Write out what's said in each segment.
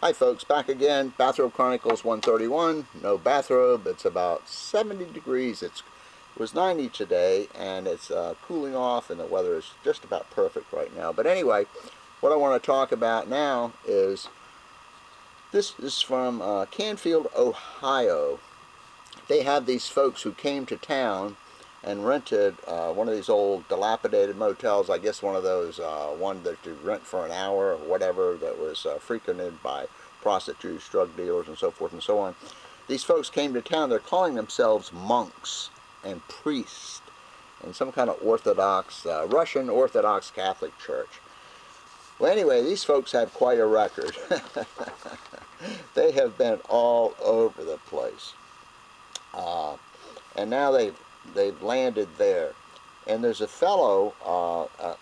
Hi folks, back again. Bathrobe Chronicles 131. No bathrobe. It's about 70 degrees. It was 90 today, and it's cooling off, and the weather is just about perfect right now. But anyway, what I want to talk about now is this is from Canfield, Ohio. They have these folks who came to town and rented one of these old dilapidated motels, I guess one of those, one that you rent for an hour or whatever, that was frequented by prostitutes, drug dealers, and so forth and so on. These folks came to town. They're calling themselves monks and priests in some kind of Orthodox, Russian Orthodox Catholic Church. Well, anyway, these folks have quite a record. They have been all over the place. And now they've landed there. And there's a fellow,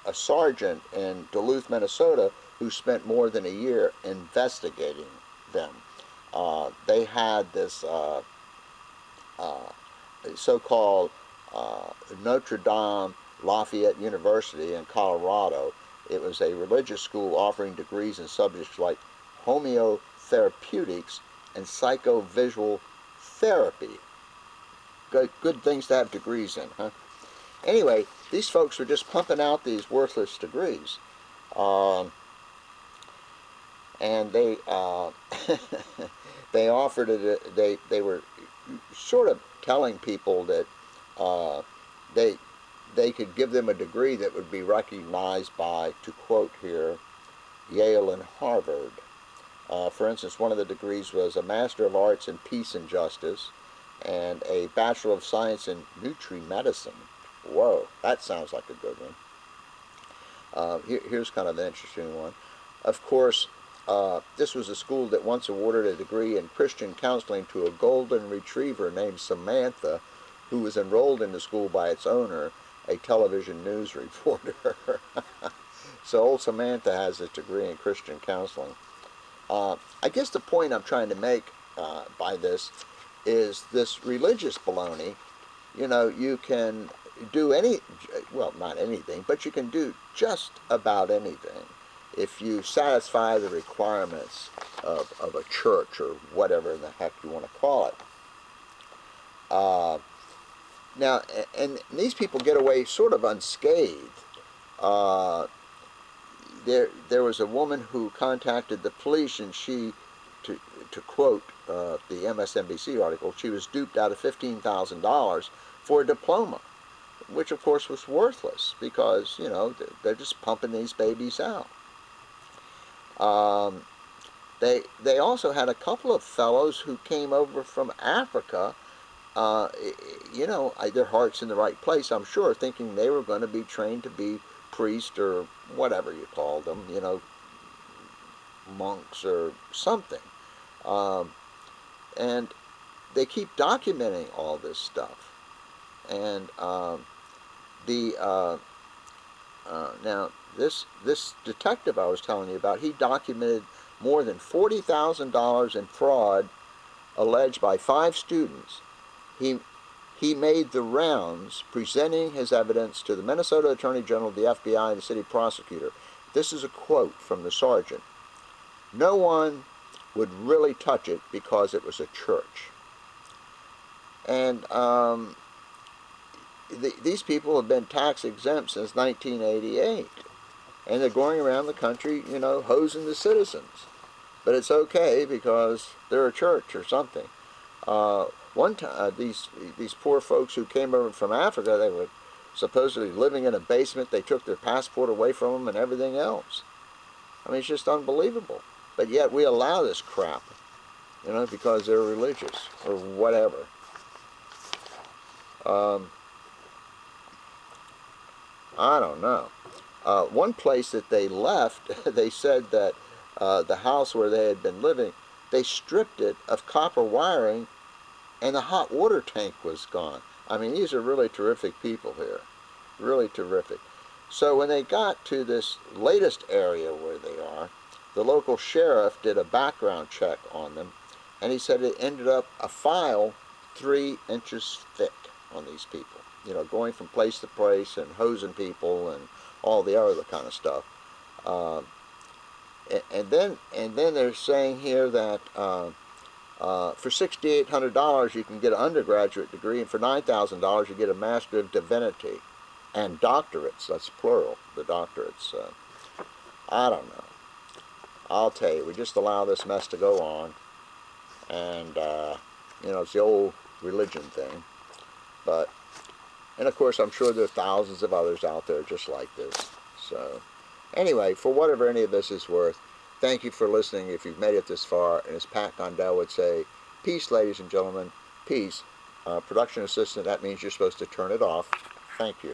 a sergeant in Duluth, Minnesota, who spent more than a year investigating them. They had this so-called Notre Dame Lafayette University in Colorado. It was a religious school offering degrees in subjects like homeotherapeutics and psychovisual therapy. Good things to have degrees in, huh? Anyway, these folks were just pumping out these worthless degrees. And they they offered it. They were sort of telling people that they could give them a degree that would be recognized by, to quote here, Yale and Harvard. For instance, one of the degrees was a Master of Arts in Peace and Justice and a Bachelor of Science in Nutrimedicine. Whoa, that sounds like a good one. Here's kind of an interesting one. Of course, this was a school that once awarded a degree in Christian counseling to a golden retriever named Samantha, who was enrolled in the school by its owner, a television news reporter. So old Samantha has a degree in Christian counseling. I guess the point I'm trying to make by this is this religious baloney. You know, you can do well, not anything, but you can do just about anything if you satisfy the requirements of a church or whatever the heck you want to call it. Now, and these people get away sort of unscathed. There was a woman who contacted the police, and she, to quote the MSNBC article, she was duped out of $15,000 for a diploma, which of course was worthless because, you know, they're just pumping these babies out. They also had a couple of fellows who came over from Africa, you know, their heart's in the right place, I'm sure, thinking they were going to be trained to be priests or whatever you call them, you know, monks or something. And they keep documenting all this stuff. And now this detective I was telling you about, he documented more than $40,000 in fraud alleged by 5 students. He made the rounds presenting his evidence to the Minnesota Attorney General, the FBI, and the city prosecutor. This is a quote from the sergeant. No one would really touch it because it was a church. And these people have been tax exempt since 1988. And they're going around the country, you know, hosing the citizens. But it's okay because they're a church or something. One time, these poor folks who came over from Africa, they were supposedly living in a basement. They took their passport away from them and everything else. I mean, it's just unbelievable. But yet we allow this crap, you know, because they're religious or whatever. I don't know. One place that they left, they said that the house where they had been living, they stripped it of copper wiring and the hot water tank was gone. I mean, these are really terrific people here. Really terrific. So when they got to this latest area where they are, the local sheriff did a background check on them, and he said it ended up a file 3 inches thick on these people. You know, going from place to place and hosing people and all the other kind of stuff. and then they're saying here that for $6,800 you can get an undergraduate degree, and for $9,000 you get a Master of Divinity and doctorates. That's plural, the doctorates. I don't know. I'll tell you, we just allow this mess to go on, and you know, it's the old religion thing. But, and of course, I'm sure there are thousands of others out there just like this. So, anyway, for whatever any of this is worth, thank you for listening if you've made it this far. And as Pat Condell would say, peace, ladies and gentlemen, peace. Production assistant, that means you're supposed to turn it off. Thank you.